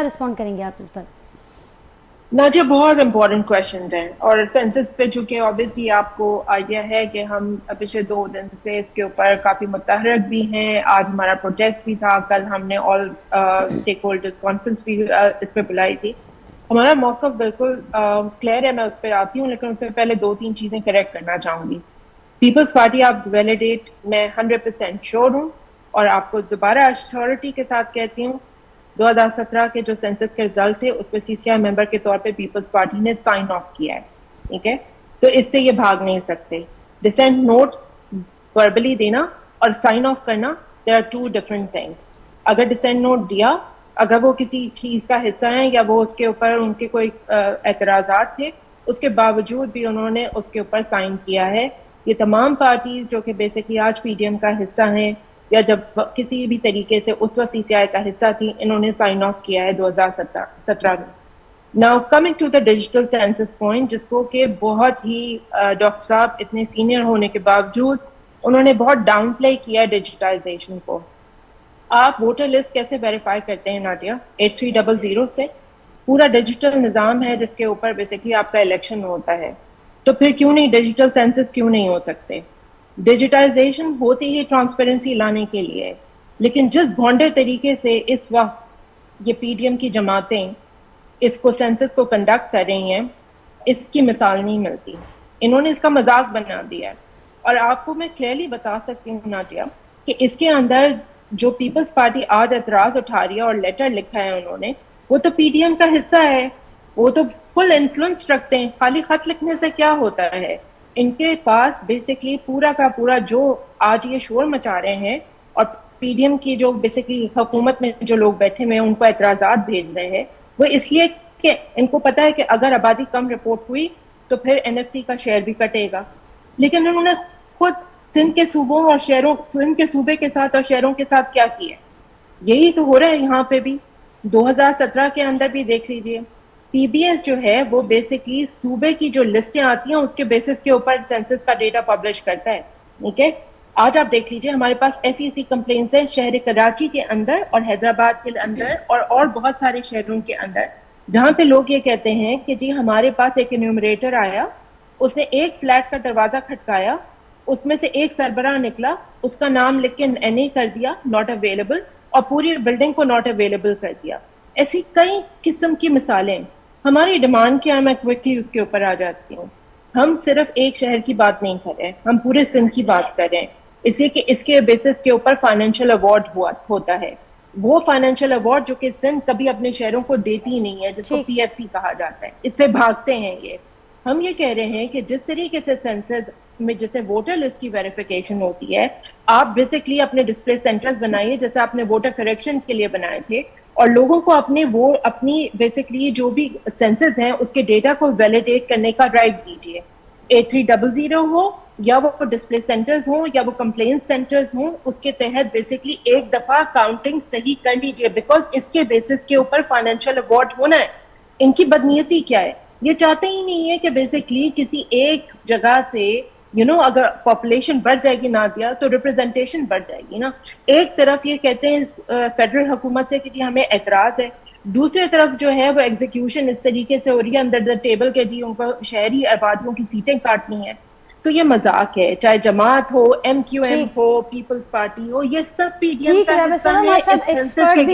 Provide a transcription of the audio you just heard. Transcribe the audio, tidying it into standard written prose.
Respond کریں گے آپ اس پر؟ ناجیہ بہت امپورٹنٹ کویشچن ہیں، اور سینسس پہ چونکہ اوبیسلی آپ کو آئیڈیا ہے کہ ہم پچھلے 2 دن سے اس کے اوپر کافی متحرک بھی ہیں. آج ہمارا پروٹیسٹ بھی تھا، کل ہم نے آل اسٹیک ہولڈرز کانفرنس بھی اس پہ بلائی تھی. ہمارا موقف بالکل کلیئر ہے، میں اس پہ آتی ہوں، لیکن اس سے پہلے 2-3 چیزیں کریکٹ کرنا چاہوں گی. پیپلز پارٹی آپ ویلیڈیٹ میں 100% شیور ہوں، اور آپ کو دوبارہ ایشورٹی کے ساتھ کہتی ہوں 2017 کے جو سینسس کے رزلٹ تھے اس پہ سی سی آئی ممبر کے طور پہ پیپلز پارٹی نے سائن آف کیا ہے. ٹھیک ہے، تو اس سے یہ بھاگ نہیں سکتے. ڈسینٹ نوٹ وربلی دینا اور سائن آف کرنا دیر آر 2 ڈفرنٹ تھنگس. اگر ڈسینٹ نوٹ دیا، اگر وہ کسی چیز کا حصہ ہیں یا وہ اس کے اوپر ان کے کوئی اعتراضات تھے، اس کے باوجود بھی انہوں نے اس کے اوپر سائن کیا ہے. یہ تمام پارٹیز جو کہ بیسکلی آج پی ڈی ایم کا حصہ ہیں یا جب کسی بھی طریقے سے اس وقت سی سی آئی کا حصہ تھی، انہوں نے سائن آف کیا ہے 2017 میں. Now coming to the digital census point, جس کو کہ بہت ہی ڈاکٹر صاحب اتنے سینئر ہونے کے باوجود انہوں نے بہت ڈاؤن پلے کیا ڈیجیٹائزیشن کو. آپ ووٹر لسٹ کیسے ویریفائی کرتے ہیں نادیہ؟ 8300 سے پورا ڈیجیٹل نظام ہے جس کے اوپر بیسکلی آپ کا الیکشن ہوتا ہے. تو پھر کیوں نہیں ڈیجیٹل سینسس کیوں نہیں ہو سکتے؟ ڈیجیٹائزیشن ہوتی ہی ٹرانسپیرنسی لانے کے لیے، لیکن جس بھونڈے طریقے سے اس وقت یہ پی ڈی ایم کی جماعتیں اس کو سینسس کو کنڈکٹ کر رہی ہیں، اس کی مثال نہیں ملتی. انہوں نے اس کا مذاق بنا دیا ہے. اور آپ کو میں کلیئرلی بتا سکتی ہوں نادیہ کہ اس کے اندر جو پیپلز پارٹی آج اعتراض اٹھا رہی ہے اور لیٹر لکھا ہے انہوں نے، وہ تو پی ڈی ایم کا حصہ ہے، وہ تو فل انفلوئنس رکھتے ہیں. خالی خط لکھنے سے کیا ہوتا ہے؟ ان کے پاس بیسکلی پورا کا پورا جو آج یہ شور مچا رہے ہیں اور پی ڈی ایم کی جو بیسکلی حکومت میں جو لوگ بیٹھے ہوئے ہیں ان کو اعتراضات بھیج رہے ہیں، وہ اس لیے کہ ان کو پتا ہے کہ اگر آبادی کم رپورٹ ہوئی تو پھر این ایف سی کا شیئر بھی کٹے گا. لیکن انہوں نے خود سندھ کے صوبوں اور شہروں، سندھ کے صوبے کے ساتھ اور شہروں کے ساتھ کیا کیا ہے؟ یہی تو ہو رہا ہے یہاں پہ بھی. 2017 کے اندر بھی دیکھ لیجیے، پی بی ایس جو ہے وہ بیسکلی صوبے کی جو لسٹیں آتی ہیں اس کے بیسس کے اوپر سینسس کا ڈیٹا پبلش کرتا ہے. ٹھیک ہے، آج آپ دیکھ لیجیے ہمارے پاس ایسی کمپلینٹس ہیں شہر کراچی کے اندر اور حیدرآباد کے اندر اور بہت سارے شہروں کے اندر، جہاں پہ لوگ یہ کہتے ہیں کہ جی ہمارے پاس ایک انیومریٹر آیا، اس نے ایک فلیٹ کا دروازہ کھٹکایا، اس میں سے ایک سربراہ نکلا، اس کا نام لکھ کے این اے کر دیا ناٹ اویلیبل، اور پوری بلڈنگ کو ناٹ اویلیبل کر دیا. ایسی کئی قسم کی مثالیں. ہماری ڈیمانڈ کیا ہے، میں کوئکلی اس کے اوپر آ جاتی ہوں. ہم صرف ایک شہر کی بات نہیں کر رہے، ہم پورے سندھ کی بات کر رہے ہیں. اس لیے کہ اس کے بیسس کے اوپر فائنینشیل ایوارڈ ہوتا ہے، وہ فائنینشیل ایوارڈ جو کہ سندھ کبھی اپنے شہروں کو دیتی ہی نہیں ہے، جس کو پی ایف سی کہا جاتا ہے. اس سے بھاگتے ہیں یہ. ہم یہ کہہ رہے ہیں کہ جس طریقے سے سینسس میں جیسے ووٹر لسٹ کی ویریفیکیشن ہوتی ہے، آپ بیسکلی اپنے ڈسپلے سینٹرز بنائیے جیسے آپ نے ووٹر کریکشن کے لیے بنائے تھے، اور لوگوں کو اپنی بیسکلی جو بھی سینسس ہیں اس کے ڈیٹا کو ویلیڈیٹ کرنے کا رائٹ دیجیے. 8300 ہو یا وہ ڈسپلے سینٹرز ہوں یا وہ کمپلینٹ سینٹرز ہوں، اس کے تحت بیسکلی ایک دفعہ کاؤنٹنگ صحیح کر لیجیے، بیکاز اس کے بیسس کے اوپر فائنینشیل ایوارڈ ہونا ہے. ان کی بدنیتی کیا ہے؟ یہ چاہتے ہی نہیں ہے کہ بیسکلی کسی ایک جگہ سے اگر پاپولیشن بڑھ جائے گی نادیہ تو ریپرزنٹیشن بڑھ جائے گی نا. ایک طرف یہ کہتے ہیں فیڈرل حکومت سے کہ جی ہمیں اعتراض ہے، دوسری طرف جو ہے وہ ایگزیکیوشن اس طریقے سے ہو رہی ہے انڈر دا ٹیبل کے جی ان کو شہری آبادیوں کی سیٹیں کاٹنی ہیں. تو یہ مذاق ہے. چاہے جماعت ہو، ایم کیو ایم ہو، پیپلز پارٹی ہو، یہ سب پی ڈی ایم کا حصہ ہے اس سینسس کے